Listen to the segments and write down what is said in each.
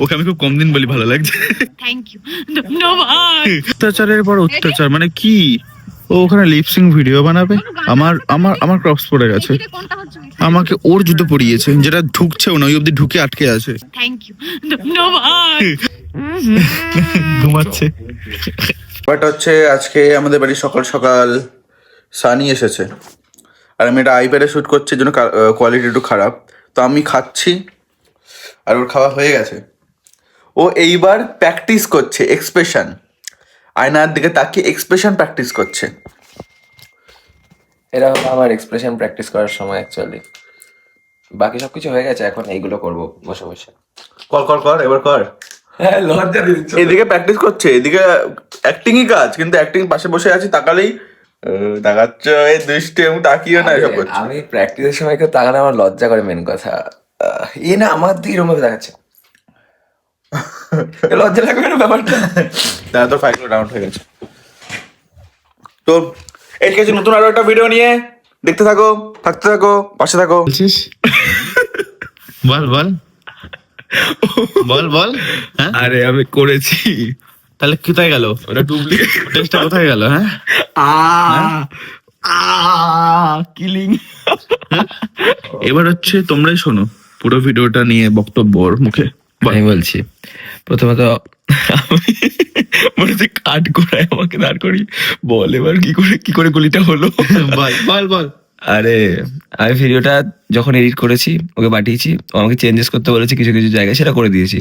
ওকে আমি খুব কম দিন বলি, ভালো লাগছে। Thank you. ধন্যবাদ। অত্যাচারের পর অত্যাচার মানে কি? ও ওখানে লিপসিং ভিডিও বানাবে, আমার আমার আমার ক্রপস পড়ে গেছে, আমাকে ওর জুতো পরিয়েছে যেটা ঢুকছেও না, ওই অব্দি ঢুকে আটকে আছে। Thank you. ধন্যবাদ। ঘুমাচ্ছে। বাট হচ্ছে আজকে আমাদের বাড়ি সকাল সকাল সানি এসেছে, আর আমি এটা আইপ্যাডে শ্যুট করছি, জন্য কোয়ালিটি একটু খারাপ। তো আমি খাচ্ছি আর ওর খাওয়া হয়ে গেছে। ও এইবার প্র্যাকটিস করছে এক্সপ্রেশন, আয়নার দিকে তাকিয়ে এক্সপ্রেশন প্র্যাকটিস করছে। এরা হলো আমার এক্সপ্রেশন প্র্যাকটিস করার সময় অ্যাকচুয়ালি। বাকি সবকিছু হয়ে গেছে, এখন এইগুলো করব বসে বসে। কর কর কর, এবার কর। হ্যাঁ, লজ্জা দিচ্ছ। এদিকে প্র্যাকটিস করছে, এদিকে অ্যাক্টিংই কাজ, কিন্তু অ্যাক্টিং পাশে বসে আছি, তাকালেই তাকাচ্ছ এই দৃষ্টি, এবং তাকিয়েও না এসব করছে। আমি প্র্যাকটিসের সময় কেউ তাকালে আমার লজ্জা করে, মেন কথা। এ না আমার দিকে এরকম ভাবে দেখাচ্ছে, লজ্জা লাগবে না ব্যাপারটা। তারা তো ফাইল রাউন্ড হয়ে গেছে। তো এই কিছু নতুন আরো একটা ভিডিও নিয়ে দেখতে থাকো, থাকতে থাকো, পাশে থাকো। বল বল বল বল। হ্যাঁ? আরে আমি করেছি। তাহলে কোথায় গেল ওটা ডুপ্লিকেট। টেস্টটা কোথায় গেল? হ্যাঁ, কিলিং। এবার হচ্ছে তোমরাই শোনো পুরো ভিডিওটা নিয়ে বক্তব্য ওর মুখে। আমি বলছি, প্রথমত আমি মনে হচ্ছে কাট করায় আমাকে দাঁড় করি। বল এবার কি করে গুলিটা হলো? বল বল বল। আরে আমি ভিডিওটা যখন এডিট করেছি, ওকে পাঠিয়েছি, ও আমাকে চেঞ্জেস করতে বলেছে কিছু কিছু জায়গায়, সেটা করে দিয়েছি।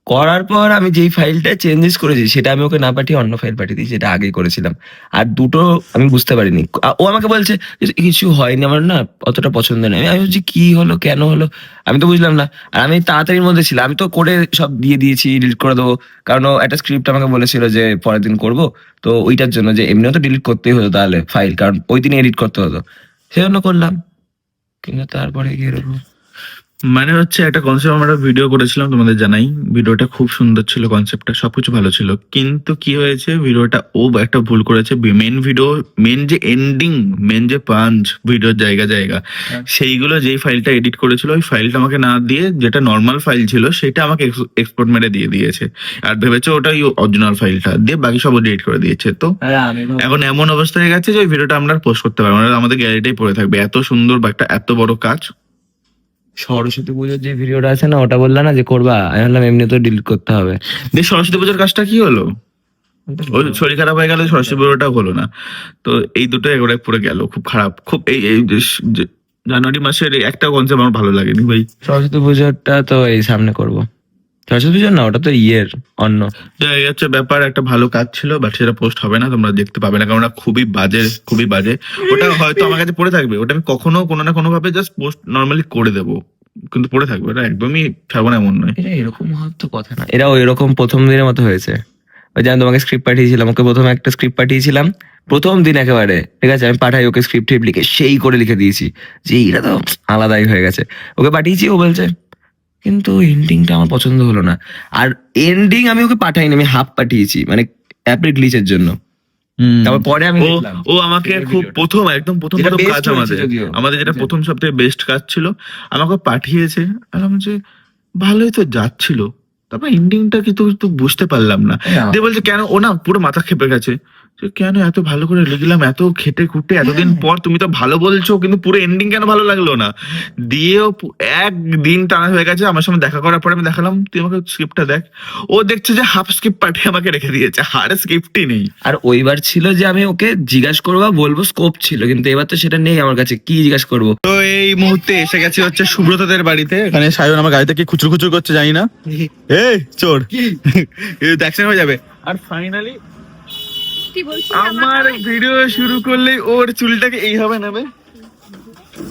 করার পর আমি যেই ফাইলটা চেঞ্জেস করেছি সেটা আমি ওকে না পাঠিয়ে অন্য ফাইল পাঠিয়ে দিয়েছি, যেটা আগে করেছিলাম। আর দুটো আমি বুঝতে পারিনি। ও আমাকে বলছে যে কিছু হয়নি, আমার না অতটা পছন্দ নেই। আমি বলছি কি হলো, কেন হলো, আমি তো বুঝলাম না। আর আমি তাড়াতাড়ির মধ্যে ছিলাম, আমি তো করে সব দিয়ে দিয়েছি, ডিলিট করে দেবো। কারণ ও একটা স্ক্রিপ্ট আমাকে বলেছিল যে পরের দিন করবো, তো ওইটার জন্য যে এমনিও তো ডিলিট করতেই হতো তাহলে ফাইল, কারণ ওই দিনে এডিট করতে হতো, সেজন্য করলাম। কিন্তু তারপরে গিয়ে এরকম। মানে হচ্ছে একটা কনসেপ্ট আমরা ভিডিও করেছিলাম, তোমাদের জানাই। ভিডিওটা খুব সুন্দর ছিল, কনসেপ্টটা সবকিছু ভালো ছিল, কিন্তু কি হয়েছে ভিডিওটা ও একটা ভুল করেছে। মেন ভিডিও, মেন যে এন্ডিং, মেন যে পাঞ্চ ভিডিওর জায়গা জায়গা, সেইগুলো যেই ফাইলটা এডিট করেছিল ওই ফাইলটা আমাকে না দিয়ে, যেটা নর্মাল ফাইল ছিল সেটা আমাকে এক্সপোর্ট মেরে দিয়ে দিয়েছে, আর ভেবেছে ওটাই অরিজিনাল ফাইলটা, দিয়ে বাকি সব ডিলিট করে দিয়েছে। তো এখন এমন অবস্থা হয়ে গেছে যে ওই ভিডিওটা আমরা পোস্ট করতে পারবো না, আমাদের গ্যালারিটাই পড়ে থাকবে। এত সুন্দর বা একটা এত বড় কাজ। সরস্বতী পুজোর যে ভিডিওটা আছে না, ওটা বললা না যে করবা, আমি ভাবলাম এমনি তো ডিলিট করতে হবে। দিয়ে সরস্বতী পুজোর কাজটা কি হলো? ওই শরীর খারাপ হয়ে গেল, সরস্বতী পুজোটাও হলো না। তো এই দুটো একবারে পড়ে গেল, খুব খারাপ। খুব এই এই জানুয়ারি মাসের একটা কনসেপ্ট আমার ভালো লাগেনি ভাই। সরস্বতী পুজোটা তো এই সামনে করব। সরস্বতী পুজো না, ওটা তো অন্য। এই হচ্ছে ব্যাপার, একটা ভালো কাজ ছিল, বাট সেটা পোস্ট হবে না, তোমরা দেখতে পাবে না, কারণ ওটা খুবই বাজে, খুবই বাজে। ওটা হয়তো আমার কাছে পড়ে থাকবে, ওটা আমি কখনো কোনো না কোনো ভাবে জাস্ট পোস্ট নর্মালি করে দেবো, কিন্তু পড়ে থাকবে, ওটা একদমই ছাড়বো না এমন নয়। এটা এরকম হওয়ার তো কথা না। এরাও এরকম প্রথম দিনের মতো হয়েছে। ওই যে আমি তোমাকে স্ক্রিপ্ট পাঠিয়েছিলাম, ওকে প্রথমে একটা স্ক্রিপ্ট পাঠিয়েছিলাম প্রথম দিন একেবারে, ঠিক আছে, আমি পাঠাই ওকে স্ক্রিপ্ট লিখে সেই করে লিখে দিয়েছি যে এটা তো আলাদাই হয়ে গেছে। ওকে পাঠিয়েছি, ও বলছে কিন্তু এন্ডিংটা আমার পছন্দ হলো না। আর এন্ডিং আমি ওকে পাঠাইনি, আমি হাফ পাঠিয়েছি, মানে অ্যাপের গ্লিচের জন্য। তারপর পরে আমি দেখলাম ও আমাকে খুব প্রথম একদম প্রথম যেটা প্রথম best কাজ হয়েছে যদিও। আমাদের যেটা প্রথম সবথেকে বেস্ট কাজ ছিল, আমাকে পাঠিয়েছে, আর আমি যে ভালোই তো যাচ্ছিল, তারপর এন্ডিংটা কিন্তু তো বুঝতে পারলাম না। দিয়ে বলছে কেন, ও না পুরো মাথা খেপে গেছে যে কেন এত ভালো করে লিখলাম, এত খেটে খুঁটে এতদিন পর, তুমি তো ভালো বলছো, কিন্তু পুরো এন্ডিং কেন ভালো লাগলো না। দিয়েও একদিন টানা হয়ে গেছে, আমার সঙ্গে দেখা করার পরে আমি দেখালাম তুই আমাকে স্ক্রিপ্টটা দেখ, ও দেখছে যে হাফ স্ক্রিপ্ট পাঠিয়ে আমাকে রেখে দিয়েছে, আর স্ক্রিপ্টই নেই। আর ওইবার ছিল যে আমি ওকে জিজ্ঞাসা করবো, বলবো স্কোপ ছিল, কিন্তু এবার তো সেটা নেই আমার কাছে, কি জিজ্ঞাসা করবো। তো এই মুহূর্তে এসে গেছে হচ্ছে সুব্রতদের বাড়িতে। এখানে সায়ন আমার গাড়িতে কি খুচুর খুচুর করছে জানি না, এই চোর অ্যাক্সিডেন্ট হয়ে যাবে। আর ফাইনালি আমার ভিডিও শুরু করলেই ওর চুলটাকে এইভাবে নেবে,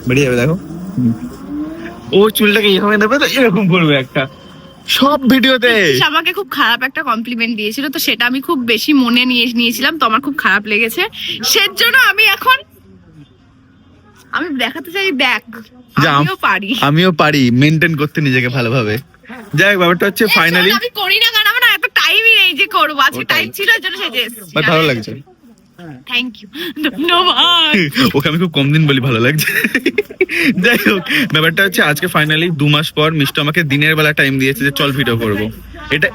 বেরিয়ে যাবে, দেখো ও চুলটাকে এইভাবে নেবে, তো এরকম করবে একটা সব ভিডিওতে। আমাকে খুব খারাপ একটা কমপ্লিমেন্ট দিয়েছিল, তো সেটা আমি খুব বেশি মনে নিয়েছিলাম, তো আমার খুব খারাপ লেগেছে। সেজন্য আমি এখন দেখাতে চাই, দেখ আমিও পারি মেনটেন করতে নিজেকে ভালোভাবে। যাই হোক, ব্যাপারটা হচ্ছে ফাইনালি আমি করি না, কারণ আমার এত টাইমই নেই যে করবো। আজকে টাইম ছিল, এর জন্য সেজে এসেছি। ভালো লাগছে। থ্যাংক ইউ, ধন্যবাদ। ওকে আমি খুব কম দিন বলি, ভালো লাগছে। যাই হোক, ব্যাপারটা হচ্ছে আজকে ফাইনালি 2 মাস পর মিষ্টি আমাকে দিনের বেলা টাইম দিয়েছে যে চল ভিডিও করব।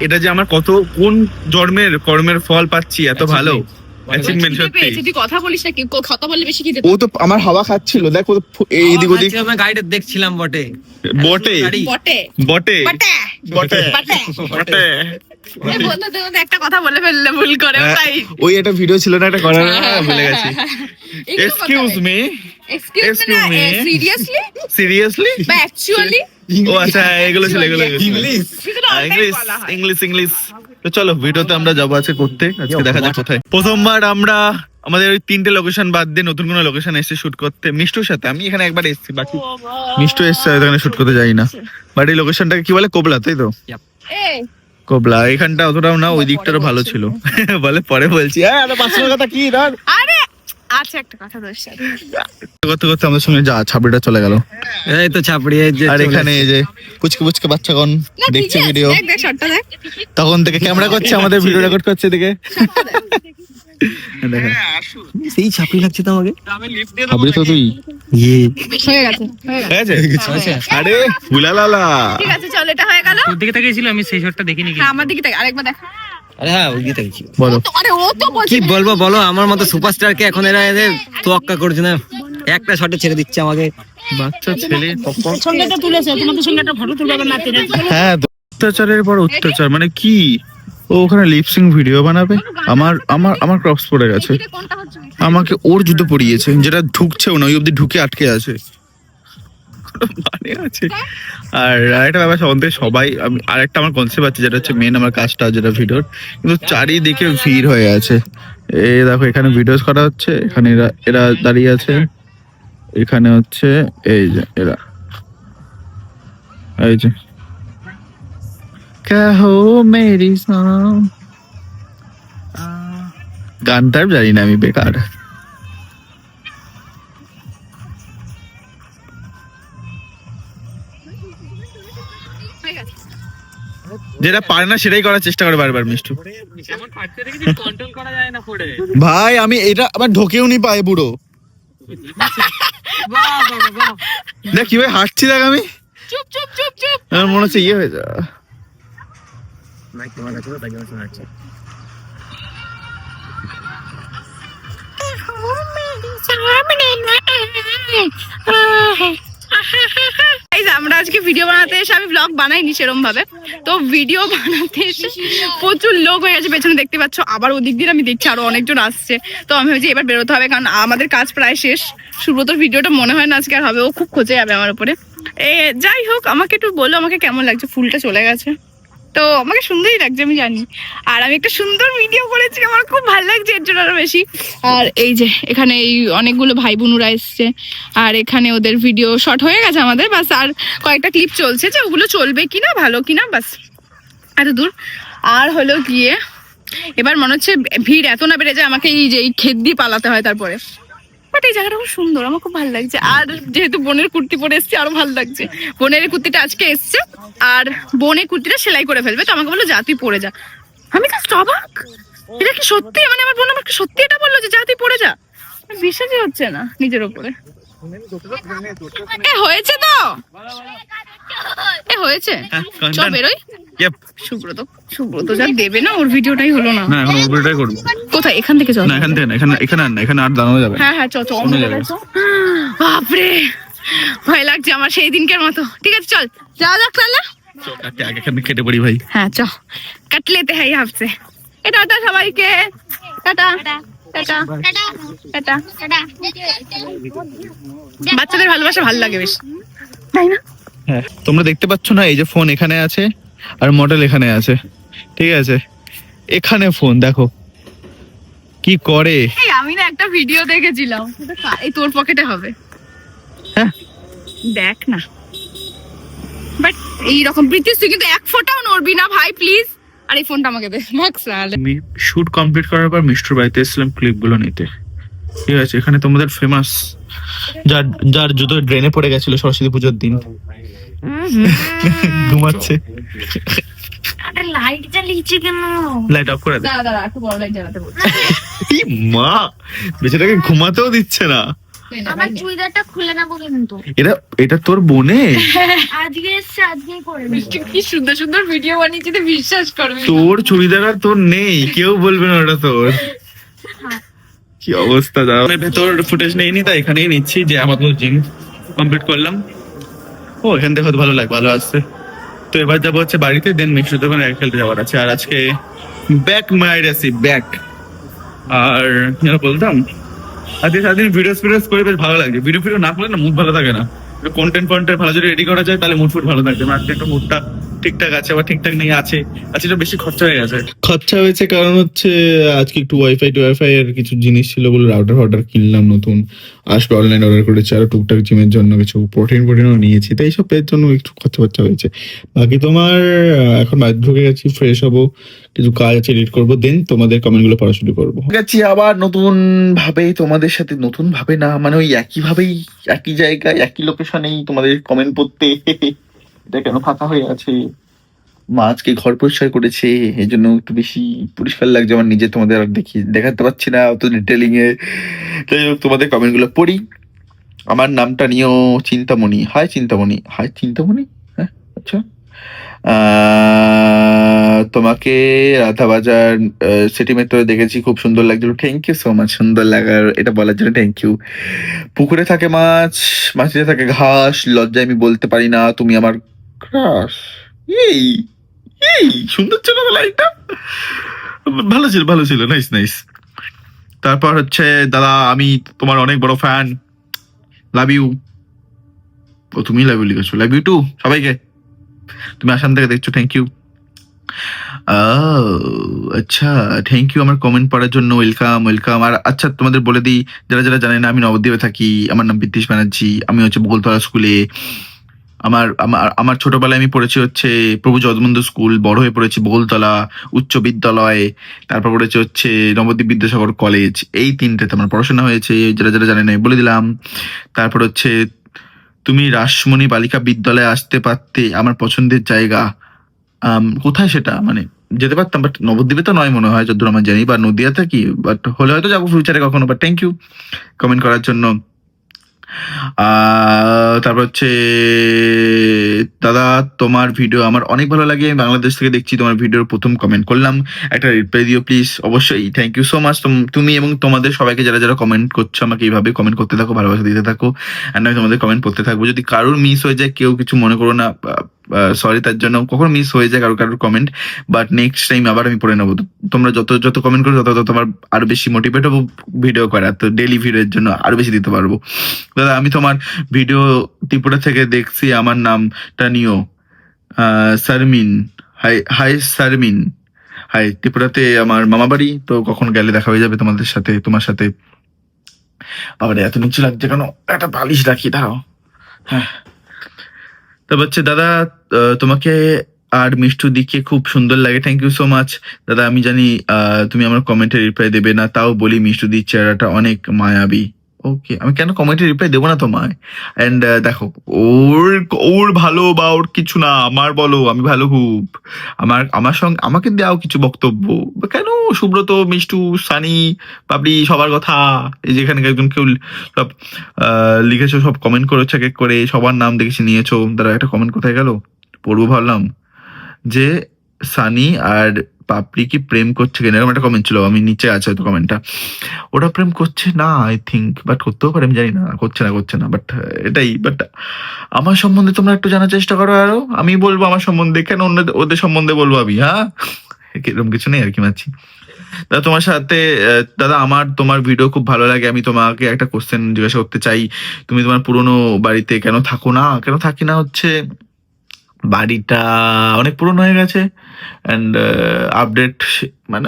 এটা যে আমার কোন জন্মের কর্মের ফল পাচ্ছি, এত ভালো অ্যাচিভমেন্ট খিদে সত্যি। পেয়েছে, তুই কথা বলিস না, কেউ কথা বললে বেশি খিদে ও তো আমার হাওয়া খাচ্ছিল, দেখো এইদিক ওদিক। আমি গাড়িটা দেখছিলাম বটে। বটে বটে বটে বটে বটে বটে। বটে। এই বন্ধুদের মধ্যে একটা কথা বলে ফেললে ভুল করে, তাই ওই একটা ভিডিও ছিল না, একটা করার, ভুলে গেছি। Excuse me, excuse me, seriously seriously, বা অ্যাকচুয়ালি? ও আচ্ছা, এগুলো ছিল ইংলিশ। English English. তো চলো ভিডিওতে আমরা যাবো আজকে করতে, আজকে দেখা যাক কোথায়। প্রথমবার আমরা আমাদের ওই 3টে লোকেশন বাদ দিয়ে নতুন কোনো লোকেশন এসে শুট করতে, মিষ্টুর সাথে। আমি এখানে একবার এসেছি, বাকি মিষ্টু এসছে, এখানে শুট করতে যাই না। বাট এই লোকেশনটাকে কি বলে, কোবলা, তাই তো? এই কোবলা। এখানটা অতটাও না, ওই দিকটারও ভালো ছিল। বলে পরে বলছি, কথা কি ধর আরে আচ্ছা, একটা কথা তোর সাথে। করতে করতে আমাদের সঙ্গে যা ছাবড়িটা চলে গেল। এই তো ছাপড়ি, এই যে আর এখানে এই যে পুচকে পুচকে বাচ্চাগণ না, দেখছে ঠিক আছে, ভিডিও, দেখ দেখ শটটা দেখ। তখন থেকে ক্যামেরা করছে, আমাদের ভিডিও রেকর্ড করছে দিকে। দেখো সেই ছাপড়ি লাগছে তো আমাকে। ছাবড়ি তো তুই। ইয়ে হয়ে গেছে, হয়ে গেছে। হয়ে গেছে? আরে হুলালালা। ঠিক আছে, চল, এটা হয়ে গেল। তোর দিকে তাকিয়েছিল, আমি সেই শটটা দেখিনি। হ্যাঁ, আমার দিকে তাক, আরেকবার দেখ। আরে হ্যাঁ, ওই দিকে দেখছি। বলো। আরে ও তো বলছে কি বলবো বলো, আমার মতো সুপারস্টারকে এখন এরা এদের তোয়াক্কা করছে না, একটা শটে ছেড়ে দিচ্ছে আমাকে। বাচ্চা ছেলে। সঙ্গেটা তুলেছে, তোমাদের সঙ্গে একটা ফটো তুলবে না, হ্যাঁ, অত্যাচারের পর অত্যাচার, মানে কি ও ওখানে লিপসিং ভিডিও বানাবে? আমার আমার আমার ক্রপস পড়ে গেছে, কোনটা হচ্ছে? আমাকে ওর জুতো পরিয়েছে, যেটা ঢুকছেও না, ওই অব্দি ঢুকে আটকে আছে। মানে আছে। আর আরেকটা ব্যাপার, সবাই আরেকটা আমার কনসেপ্ট আছে, যেটা হচ্ছে মেন আমার কাজটা, যেটা ভিডিওর, কিন্তু চারিদিকে ভিড় হয়ে আছে। এই দেখো, এখানে ভিডিওস করা হচ্ছে, এখানে এরা এরা দাঁড়িয়ে আছে, এখানে হচ্ছে এই যে এরা, এই যে কাহো মেরি সাম, গানটা জানি না আমি, বেকার। হয়ে গেছে। যেটা পারে না সেটাই করার চেষ্টা করে বারবার মিষ্টু। কন্ট্রোল করা যায় না পড়ে। ভাই আমি এটা আবার ঢোকেও নি পায়ে বুড়ো। দেখ কিভাবে হাঁটছি, দেখ আমি, চুপ চুপ চুপ চুপ। আমার মনে হচ্ছে ইয়ে হয়ে যা। Guys, আমরা আজকে ভিডিও বানাতে এসে, আমি ব্লগ বানাইনি সেরকম ভাবে, তো ভিডিও বানাতে এসে প্রচুর লোক হয়ে গেছে পেছনে, দেখতে পাচ্ছ। আবার ওদিক দিয়ে আমি দেখছি আরো অনেকজন আসছে, তো আমি ভাবছি এবার বেরোতে হবে, কারণ আমাদের কাজ প্রায় শেষ। সুব্রতর ভিডিওটা মনে হয় না আজকে আর হবে, ও খুব খোঁজে যাবে আমার উপরে। যাই হোক, আমাকে একটু বলো আমাকে কেমন লাগছে। ফুলটা চলে গেছে, তো আমাকে সুন্দরই লাগছে আমি জানি। আর আমি একটা সুন্দর ভিডিও করেছি, আমার খুব ভালো লাগছে এর জন্য আরো বেশি। আর এই যে এখানে এই অনেকগুলো ভাই বোনুরা এসছে, আর এখানে ওদের ভিডিও শর্ট হয়ে গেছে আমাদের, বাস আর কয়েকটা ক্লিপ চলছে, যে ওগুলো চলবে কিনা ভালো কিনা, বাস এত দূর। আর হলো গিয়ে এবার মনে হচ্ছে ভিড় এত না বেড়ে যায়, আমাকে এই যে এই ক্ষেত দিয়ে পালাতে হয় তারপরে। বাট এই জায়গাটা খুব সুন্দর, আমার খুব ভালো লাগছে। আর যেহেতু বোনের কুর্তি পরে এসছে, আরো ভালো লাগছে। বোনের এই কুর্তিটা আজকে এসছে, আর বোন এই কুর্তিটা সেলাই করে ফেলবে, তো আমাকে বললো যা তুই পরে যা। আমি জাস্ট অবাক, এটা কি সত্যি? মানে আমার বোন আমাকে সত্যি এটা বললো যে যা তুই পরে যা। বিশ্বাসই হচ্ছে না নিজের উপরে। হয়েছে তো, হয়েছে, চ বেরোই। সুব্রত সুব্রত যা দেবে না, ওর ভিডিওটাই হলো না। না, এখন ওপরটাই করবো। কোথায়? এখান থেকে চল। না, এখান থেকে না, এখানে আর না, এখানে আর দাঁড়ানো যাবে না। হ্যাঁ হ্যাঁ, চ চ, অন্য জায়গায় চ। বাপরে, ভয় লাগছে আমার সেই দিনকার মতো। ঠিক আছে চল, যাওয়া যাক তাহলে। আগে এখানে কেটে পড়ি ভাই। হ্যাঁ চ, কাট লেতে হ্যাঁ হাফছে। এটা টাটা সবাইকে, টাটা টাটা টাটা। বাচ্চাদের ভালোবাসা ভালো লাগে বেশ, তাই না? হ্যাঁ, তোমরা দেখতে পাচ্ছ না, এই যে ফোন এখানে আছে আর মডেল এখানে আছে, ঠিক আছে? এখানে ফোন দেখো কি করে। এই আমি না একটা ভিডিও দেখেছিলাম, এই তোর পকেটে হবে, হ্যাঁ দেখ না। বাট এইরকম প্রীতিস, তুই কিন্তু এক ফোঁটাও নড়বি না ভাই, প্লিজ। আর এই ফোনটা আমাকে দে ম্যাক্স। আমি শুট কমপ্লিট করার পর মিষ্টুর বাড়িতে এসেছিলাম ক্লিপ গুলো নিতে, ঠিক আছে? এখানে তোমাদের ফেমাস, যার জুতো ড্রেনে পড়ে গেছিল সরস্বতী পুজোর দিন, ঘুমাচ্ছে। লাইট জ্বালিয়েছে কেন? লাইট অফ করে দে। দাঁড়া দাঁড়া একটু বড় লাইট জ্বালাতে বলছি। এই মা, বেচারাকে ঘুমাতেও দিচ্ছে না। আমার চুড়িদারটা খুলে না বলে কিন্তু এটা তোর বোনে? আজকে এসছে, আজকেই করে নেবো। মিষ্টি কি সুন্দর সুন্দর ভিডিও বানিয়েছি, তুই বিশ্বাস করবি না। তোর চুড়িদার আর তোর নেই, কেউ বলবে না ওটা তোর। কি অবস্থা, দাঁড়াও ভেতর ফুটেজ নেইনি, তাই এখানেই নিচ্ছি যে আমার জিম কমপ্লিট করলাম। ও এখান থেকে হয়তো ভালো লাগে, ভালো আসছে। তো এবার যাবো হচ্ছে বাড়িতে, দেন মিষ্টির দোকানে খেলতে যাওয়ার আছে। আর আজকে ব্যাক মাইড আছি, ব্যাক। আর যেন বলতাম, আজকে সারাদিন ভিডিওস করে বেশ ভালো লাগে। ভিডিও না করলে না মুড ভালো থাকে না। কন্টেন্ট ভালো যদি রেডি করা যায় তাহলে মুড ভালো থাকবে। আজকে একটা মুডটা ঠিকঠাক আছে, আবার ঠিকঠাক নেই আছে। আজকে একটু বেশি খরচা হয়ে গেছে। খরচা হয়েছে কারণ হচ্ছে আজকে একটু ওয়াইফাই এর কিছু জিনিস ছিল বলে রাউটার কিনলাম নতুন, আসবে অনলাইন অর্ডার করেছি। আর টুকটাক জিমের জন্য কিছু প্রোটিনও নিয়েছি, তাই সব এর জন্য একটু খরচা হয়েছে। বাকি তোমার এখন বাড়ি ঢুকে গেছি, ফ্রেশ হবো, কিছু কাজ আছে এডিট করবো, দেন তোমাদের কমেন্ট গুলো পড়া শুরু করবো। গেছি আবার নতুন ভাবে তোমাদের সাথে, নতুন ভাবে না মানে ওই একই ভাবেই, একই জায়গায় একই লোকেশনেই তোমাদের কমেন্ট পড়তে। এটা কেন ফাঁকা হয়ে আছে? মা আজকে ঘর পরিষ্কার করেছে, এই জন্য একটু বেশি পরিষ্কার লাগছে আমার নিজে। তোমাদের আর দেখাতে পারছি না অত ডিটেলিং এ। যাই হোক, তোমাদের কমেন্ট গুলো পড়ি। আমার নামটা নিয়েও চিন্তামণি। হাই চিন্তামণি। হ্যাঁ আচ্ছা। তোমাকে রাধাবাজার সিটি মেট্রো দেখেছি, খুব সুন্দর লাগছিল। থ্যাংক ইউ সো মাচ, সুন্দর লাগার এটা বলার জন্য থ্যাংক ইউ। পুকুরে থাকে মাছ, মাটিতে থাকে ঘাস, লজ্জায় আমি বলতে পারি না তুমি আমার ক্রাশ। এই এই সুন্দর ছিল না লাইনটা? ভালো ছিল, নাইস। তারপর হচ্ছে দাদা, আমি তোমার অনেক বড় ফ্যান, লাভ ইউ। ও তুমি লাভ ইউ লিখেছো, লাভ ইউ টু সবাইকে। তুমি আসাম থেকে দেখছো, থ্যাংক ইউ। আচ্ছা, থ্যাংক ইউ আমার কমেন্ট পড়ার জন্য, ওয়েলকাম। আর আচ্ছা তোমাদের বলে দিই, যারা জানে না, আমি নবদ্বীপে থাকি। আমার নাম বিদ্যেশ ব্যানার্জি, আমি হচ্ছে বকুলতলা স্কুলে। আমার ছোটবেলায় আমি পড়েছি হচ্ছে প্রভু জগবন্ধু স্কুল, বড় হয়ে পড়েছি বকুলতলা উচ্চ বিদ্যালয়, তারপর পড়েছি হচ্ছে নবদ্বীপ বিদ্যাসাগর কলেজ। এই তিনটেতে আমার পড়াশোনা হয়েছে, যারা জানে না বলে দিলাম। তারপর হচ্ছে তুমি রাসমণি বালিকা বিদ্যালয়ে আসতে পারতে, আমার পছন্দের জায়গা। কোথায় সেটা, মানে যেতে পারতাম, বাট নবদ্বীপে তো নয় মনে হয় যতদূর আমার জানি, বা নদিয়াতে কি, বাট হলে হয়তো যাবো ফিউচারে কখনো। বাট থ্যাংক ইউ কমেন্ট করার জন্য। তারপর হচ্ছে দাদা, তোমার ভিডিও আমার অনেক ভালো লাগে, আমি বাংলাদেশ থেকে দেখছি, তোমার ভিডিওর প্রথম কমেন্ট করলাম, একটা রিপ্লাই দিও প্লিজ। অবশ্যই, থ্যাংক ইউ সো মাচ তুমি এবং তোমাদের সবাইকে যারা কমেন্ট করছো, আমাকে এইভাবে কমেন্ট করতে থাকো, ভালোবাসা দিতে থাকো, অ্যান্ড আমি তোমাদের কমেন্ট করতে থাকবো। যদি কারোর মিস হয়ে যায়, কেউ কিছু মনে করো না, সরি তার জন্য। কখনো মিস হয়ে যায় কারোর কমেন্ট, বাট নেক্সট টাইম আবার আমি পড়ে নেবো। তোমরা যত কমেন্ট করো তত তোমার আরো বেশি মোটিভেট হবো ভিডিও করার, তো ডেইলি ভিডিওর জন্য আরো বেশি দিতে পারবো। দাদা, আমি তোমার ভিডিও ত্রিপুরা থেকে দেখছি, আমার নামটা নিও শারমিন। High Sharmin, high. ত্রিপুরাতে আমার মামা বাড়ি, তো কখন গেলে দেখা হয়ে যাবে তোমার সাথে। আবার এত নিচু লাগছে কেন, একটা বালিশ রাখি, দাও। হ্যাঁ, তবে হচ্ছে দাদা, তোমাকে আর মিষ্টু দিকে খুব সুন্দর লাগে, থ্যাংক ইউ সো মাচ। দাদা, আমি জানি তুমি আমার কমেন্টে রিপ্লাই দেবে না, তাও বলি মিষ্টু দির চেহারাটা অনেক মায়াবী। ওকে, আমি কেন কমেন্টে রিপ্লাই দেবো না তোমায়? অ্যান্ড দেখো, ওর ভালো বা ওর কিছু না, আমার বলো, আমি ভালো খুব। আমার সঙ্গে আমাকে দেওয়াও কিছু বক্তব্য, কেন সুব্রত, মিষ্টু, সানি, পাবলি, সবার কথা। এই যেখানে একজন কেউ সব লিখেছো, সব কমেন্ট করেছো এক এক করে, সবার নাম দেখেছি নিয়েছো। দাঁড়া, একটা কমেন্ট কোথায় গেল, পড়বো ভাবলাম, যে সানি আর পাপড়ি কি প্রেম করছে কিনা, এরকম একটা কমেন্ট ছিল, আমি নিচে আছে হয়তো কমেন্টটা। ওটা প্রেম করছে না আই থিঙ্ক, বাট করতেও পারে, আমি জানি না, করছে না, বাট এটাই। বাট আমার সম্বন্ধে তোমরা একটু জানার চেষ্টা করো আরো, আমি বলবো আমার সম্বন্ধে, কেন ওদের সম্বন্ধে বলবো আমি? হ্যাঁ, এরকম কিছু নেই আর কি, মানছি। দাদা, তোমার সাথে দাদা, তোমার ভিডিও খুব ভালো লাগে। আমি তোমাকে একটা কোশ্চেন জিজ্ঞাসা করতে চাই, তুমি তোমার পুরোনো বাড়িতে কেন থাকি না হচ্ছে, বাড়িটা অনেক পুরনো হয়ে গেছে, অ্যান্ড আপডেট মানে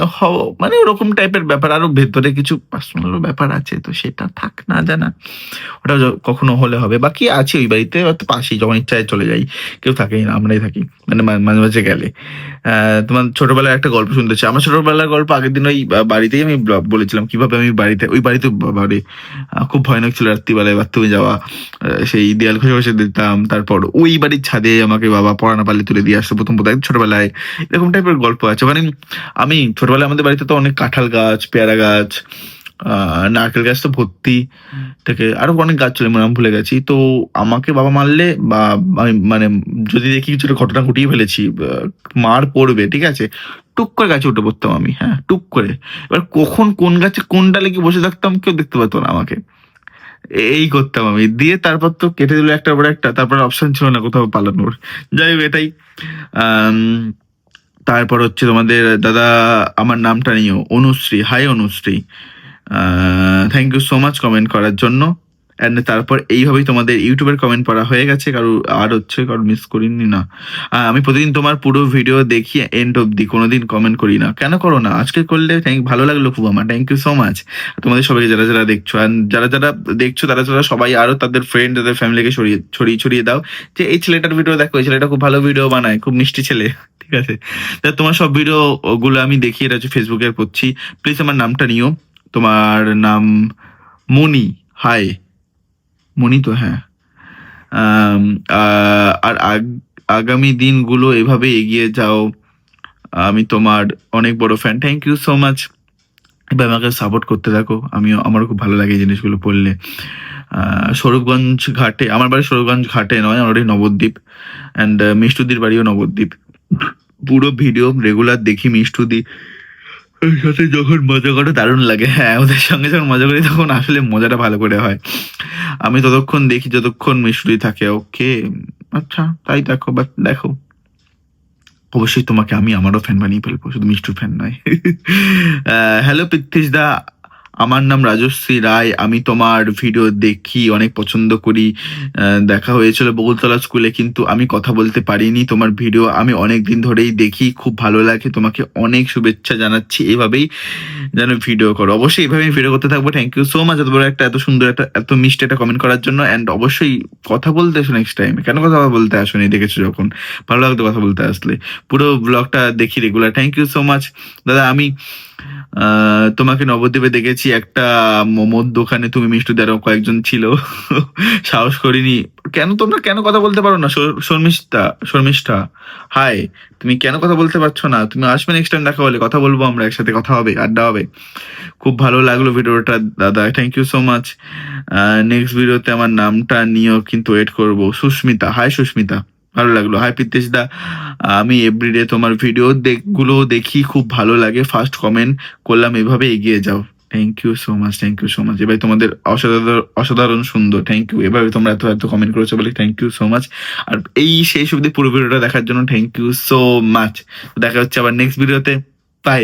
মানে ওরকম টাইপের ব্যাপার, আরো ভেতরে কিছু পার্সোনাল ব্যাপার আছে, তো সেটা থাক না জানা, ওটা কখনো হলে হবে। বাকি আছে ওই বাড়িতে, হয়তো পাশেই, যখন ইচ্ছায় চলে যাই, কেউ থাকেই না, আমরাই থাকি, মানে মাঝে মাঝে গেলে। তোমার ছোটবেলার একটা গল্প শুনতেছি, আমার ছোটবেলার গল্প আগের দিন ওই বাড়িতেই আমি বলেছিলাম কিভাবে আমি ওই বাড়িতে বাড়ি খুব ভয়ানক ছিল রাত্রিবেলায় বাথরুমে যাওয়া, সেই দেয়াল ঘষে ঘষে দিতাম, তারপর ওই বাড়ির ছাদে আমাকে বাবা পড়া না পারলে তুলে দিয়ে আসতো প্রথম ছোটবেলায়, এরকম টাইপের গল্প আছে। মানে আমি ছোটবেলায় আমাদের বাড়িতে তো অনেক কাঁঠাল গাছ, পেয়ারা গাছ, নারকেল গাছ তো ভর্তি, থেকে আরো অনেক গাছ ছিল, নাম ভুলে গেছি। তো আমাকে বাবা মারলে বা আমি মানে যদি দেখি কিছু একটা ঘটনা ঘটিয়ে ফেলেছি, মার পড়বে, ঠিক আছে, টুক করে গাছে উঠে পড়তাম আমি, হ্যাঁ টুক করে। এবার কখন কোন গাছে কোন ডালে কি বসে থাকতাম কেউ দেখতে পেতো না আমাকে, এই করতাম আমি। দিয়ে তারপর তো কেটে দিল একটার পর একটা, তারপর অপশন ছিল না কোথাও পালানোর। যাই হোক এটাই। আম, তারপর হচ্ছে তোমাদের দাদা, আমার নামটা নিও Anushree, hi Anushree, thank you so much comment করার জন্য। অ্যান্ড তারপর এইভাবেই তোমাদের ইউটিউবের কমেন্ট পড়া হয়ে গেছে, আর হচ্ছে কারো মিস করিনি না। আমি প্রতিদিন তোমার পুরো ভিডিও দেখি এন্ড অব্দি, কোনোদিন কমেন্ট করি না, কেন করো না? আজকে করলে ভালো লাগলো খুব আমার, থ্যাংক ইউ সো মাচ। তোমাদের সবাইকে যারা যারা দেখছো, অ্যান্ড যারা যারা দেখছো তারা যারা সবাই আরো তাদের ফ্রেন্ড, তাদের ফ্যামিলিকে ছড়িয়ে ছড়িয়ে দাও যে এই ছেলেটার ভিডিও দেখো, এই ছেলেটা খুব ভালো ভিডিও বানায়, খুব মিষ্টি ছেলে, ঠিক আছে? তা তোমার সব ভিডিও গুলো আমি দেখি, এটা হচ্ছে ফেসবুকে করছি। প্লিজ আমার নামটা নিও, তোমার নাম মনি, হাই মনি তো, হ্যাঁ। আর আগামী দিনগুলো এভাবে এগিয়ে যাও, আমি তোমার অনেক বড় fan, thank you so much. এবার আমাকে সাপোর্ট করতে থাকো, আমারও খুব ভালো লাগে এই জিনিসগুলো পড়লে। স্বরূপগঞ্জ ঘাটে, আমার বাড়ি স্বরূপগঞ্জ ঘাটে নয়, আমার বাড়ি নবদ্বীপ, অ্যান্ড মিষ্টুদির বাড়িও নবদ্বীপ। পুরো ভিডিও রেগুলার দেখি মিষ্টুদি, ওর সাথে যখন মজা করো দারুণ লাগে, হ্যাঁ ওদের সঙ্গে যখন মজা করি তখন আসলে মজাটা ভালো করে হয়। আমি ততক্ষণ দেখি যতক্ষণ মিষ্টুদি থাকে, ওকে আচ্ছা তাই দেখো, বাট দেখো অবশ্যই তোমাকে আমি আমারও ফ্যান বানিয়ে ফেলবো, শুধু মিষ্টুর ফ্যান নয়। হ্যালো পৃথ্বীশ দা, আমার নাম রাজশ্রী রায়, আমি তোমার ভিডিও দেখি, অনেক পছন্দ করি। দেখা হয়েছিল বকুলতলা স্কুলে, কিন্তু আমি কথা বলতে পারিনি। তোমার ভিডিও আমি অনেক দিন ধরেই দেখি, খুব ভালো লাগে, তোমাকে অনেক শুভেচ্ছা জানাচ্ছি, এভাবেই যেন ভিডিও করো। অবশ্যই এইভাবেই ভিডিও করতে থাকবো, থ্যাংক ইউ সো মাচ এত বড় একটা, এত সুন্দর একটা, এত মিষ্টি একটা কমেন্ট করার জন্য। অ্যান্ড অবশ্যই কথা বলতে এসো নেক্সট টাইম, কেন কথা বলতে আসোনি দেখেছো যখন, ভালো লাগতো কথা বলতে আসলে। পুরো ব্লগটা দেখি regular, thank you so much দাদা। আমি তোমাকে নবদ্বীপে দেখেছি একটা মোমোর দোকানে, তুমি মিষ্টুদি আরো কয়েকজন ছিল, সাহস করিনি। তোমরা কেন কথা বলতে পারো না? শর্মিষ্ঠা হাই, তুমি কেন কথা বলতে পারছো না? তুমি আসবে নেক্সট টাইম, দেখা হলে কথা বলবো, আমরা একসাথে কথা হবে, আড্ডা হবে। খুব ভালো লাগলো ভিডিওটা দাদা, thank you so much. Next ভিডিওতে আমার নামটা নিয়েও কিন্তু ওয়েট করবো। সুস্মিতা, হাই সুস্মিতা, ভালো লাগলো। হাই প্রীতেশ দা, আমি এভরিডে তোমার ভিডিও গুলো দেখি, খুব ভালো লাগে, ফার্স্ট কমেন্ট করলাম, এভাবে এগিয়ে যাও, thank you so much, thank you so much. এবার তোমাদের অসাধারণ সুন্দর, থ্যাংক ইউ। এভাবে তোমরা এত কমেন্ট করেছো বলে থ্যাংক ইউ সো মাচ। আর এই শেষ অবধি পুরো ভিডিওটা দেখার জন্য থ্যাংক ইউ সো মাচ। দেখা হচ্ছে আবার নেক্সট ভিডিওতে, বাই।